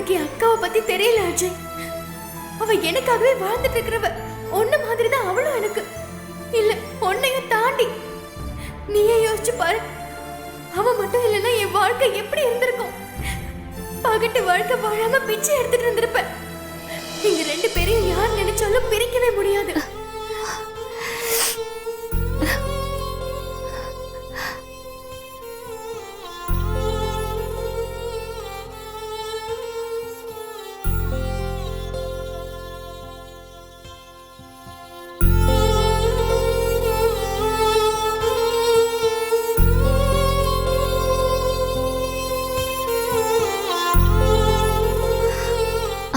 உனக்கு என் அக்காவை பத்தி தெரியல அஜய். அவ எனக்காகவே வாழ்ந்துட்டு இருக்கிறவ. ஒன்ன மாதிரிதான் அவளும் எனக்கு. இல்ல, உன்னையும் தாண்டி. நீயே யோசிச்சு பாரு. அவ மட்டும் இல்லைன்னா என் வாழ்க்கை எப்படி இருந்திருக்கும்? பகட்டு வாழ்க்கை வாழாம பிச்சை எடுத்துட்டு இருந்திருப்ப. நீங்க ரெண்டு பேரையும் யார் நினைச்சாலும் பிரிக்கவே முடியாது.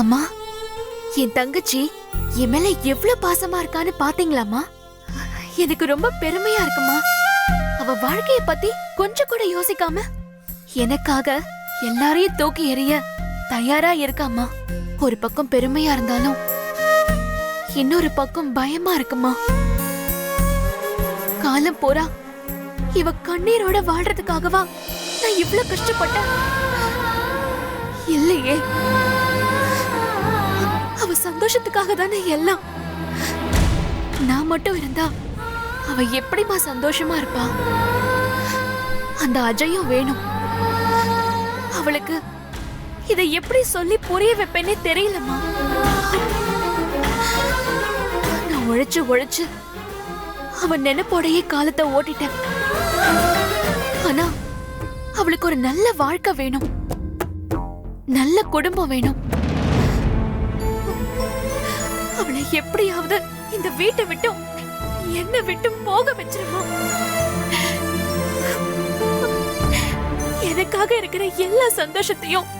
அம்மா, என் தங்கச்சி என் மேல எவ்வளவு பாசமா இருக்கான்னு பாத்தீங்களாமா? எனக்கு ரொம்ப பெருமையா இருக்குமா. அவ வாழ்க்கைய பத்தி கொஞ்சம் கூட யோசிக்காம எனக்காக எல்லாரையும் தூக்கி எறிய தயாரா இருக்காமா. ஒரு பக்கம் பெருமையா இருந்தாலும் இன்னொரு பக்கம் பயமா இருக்குமா. காலம் போறா இவ கண்ணீரோட வாழ்றதுக்காகவா நான் இவ்வளவு கஷ்டப்பட்டேன்? இல்லையே, அவ சந்தோஷத்துக்காக தானே எல்லாம். நான் மட்டும் இருந்தா அவ எப்படிமா சந்தோஷமா இருப்பா? அந்த அஜயும் வேணும். அவளுக்கு இதை எப்படி சொல்லி புரிய வைப்பேனே தெரியலம்மா. நான் உழைச்சு உழைச்சு அவன் நினைப்போடையே காலத்தை ஓட்டிட்டேன். ஆனா அவளுக்கு ஒரு நல்ல வாழ்க்கை வேணும், நல்ல குடும்பம் வேணும். அவளை எப்படியாவது இந்த வீட்டை விட்டும் என்ன விட்டும் போக வச்சிருமா. எனக்காக இருக்கிற எல்லா சந்தோஷத்தையும்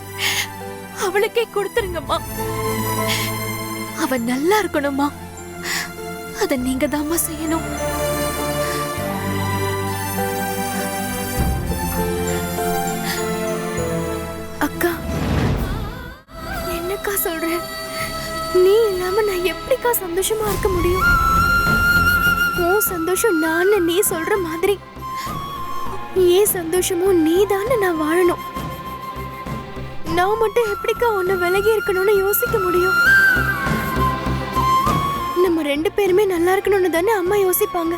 அவளுக்கே கொடுத்துருங்கம்மா. அவ நல்லா இருக்கணுமா, அத நீங்க தாம்மா செய்யணும். அக்கா, என்னக்கா சொல்ற? நீ இல்லாம நான் எப்படிக்கா சந்தோஷமா இருக்க முடியும்? உன் சந்தோஷம் நான் நீ சொல்ற மாதிரி ஏன் சந்தோஷமும் நீ தானே நான் வாழணும். நான் மட்டும் எப்படிக்கா உன்னை விலகி இருக்கணும்னு யோசிக்க முடியும்? நம்ம ரெண்டு பேருமே நல்லா இருக்கணும்னு தானே அம்மா யோசிப்பாங்க.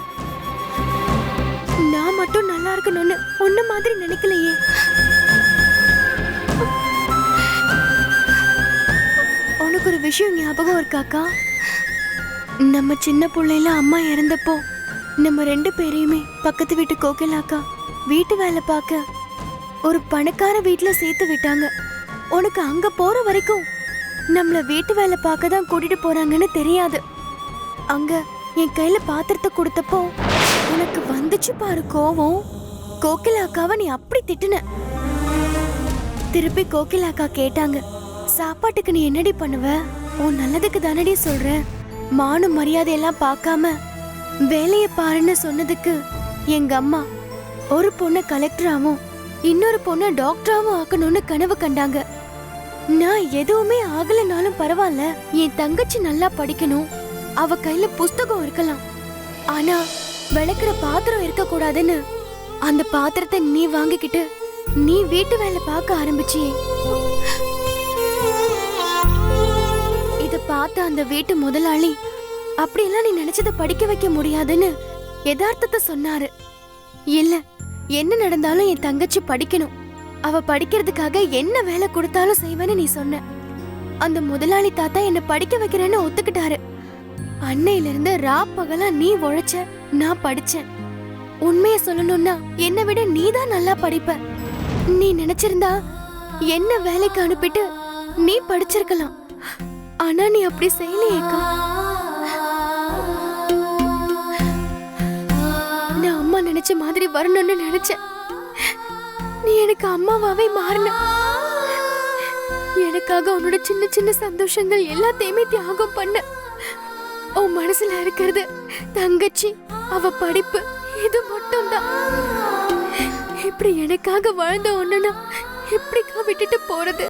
நான் மட்டும் நல்லா இருக்கணும்னு உன்ன மாதிரி நினைக்கலையே. உனக்கு ஒரு விஷயம் ஞாபகம் இருக்காக்கா? நம்ம சின்ன பிள்ளைல அம்மா இறந்தப்போ நம்ம ரெண்டு பேரையுமே பக்கத்து வீட்டு கோகிலாக்கா வீட்டு வேலை பார்க்க ஒரு பணக்கார வீட்டுல சேர்த்து விட்டாங்க. உனக்கு அங்க போற வரைக்கும் நம்மள வீட்டு வேலை பார்க்க தான் கூட்டிட்டு போறாங்கன்னு தெரியாது. அங்க என் கையில பாத்திரத்தை கொடுத்தப்போ உனக்கு வந்துச்சு பாரு கோவம். கோகிலாக்காவை நீ அப்படி திட்டுன. திருப்பி கோகிலாக்கா கேட்டாங்க, சாப்பாட்டுக்கு நீ என்னடி பண்ணுவ? உன் நல்லதுக்கு தானடி சொல்ற. மானும் மரியாதையெல்லாம் பார்க்காம வேலைய பாருன்னு சொன்னதுக்கு எங்க அம்மா ஒரு பொண்ணை கலெக்டராவும் இன்னொரு பொண்ணை டாக்டராவும் ஆக்கணும்னு கனவு கண்டாங்க. நான் எதுவுமே ஆகலனாலும் பரவாயில்ல, என் தங்கச்சி நல்லா படிக்கணும், அவ கையில புஸ்தகம் இருக்கலாம், ஆனா விளக்குற பாத்திரம் இருக்க கூடாதுன்னு அந்த பாத்திரத்தை நீ வாங்கிக்கிட்டு நீ வீட்டு வேலை பார்க்க ஆரம்பிச்சியே. இத பார்த்த அந்த வீட்டு முதலாளி அப்படியெல்லாம் நீ நினைச்சத படிக்க வைக்க முடியாதுன்னு யதார்த்தத்தை சொன்னாரு. இல்ல, என்ன நடந்தாலும் என் தங்கச்சி படிக்கணும், அவ படிக்கிறதுக்காக என்ன வேலை கொடுத்தாலும் செய்வேன்னு நீ சொன்ன. அந்த முதலாளி தாத்தா என்ன படிக்க வைக்கிறேன்னு ஒத்துக்கிட்டாரு. அன்னையில இருந்து ரா பகலா நீ உழைச்ச, நான் படிச்சேன். உண்மைய சொல்லணும்னா என்னை விட நீதான் நல்லா படிப்ப. நீ நினைச்சிருந்தா என்ன வேலைக்கு அனுப்பிட்டு நீ படிச்சிருக்கலாம். ஆனா நீ அப்படி செய்யலையேக்கா. நான் அம்மா நினைச்ச மாதிரி வரணும்னு நினைச்சேன். நீ எனக்கு அம்மாவாவே மாறின. எனக்காக உன்னோட சின்ன சின்ன சந்தோஷங்கள் எல்லாத்தையுமே தியாகம் பண்ண. உன் மனசுல இருக்கிறது தங்கச்சி, அவ படிப்பு, இது மட்டும்தான். இப்படி எனக்காக வாழ்ந்த ஒண்ணுனா எப்படிக்கா விட்டுட்டு போறது?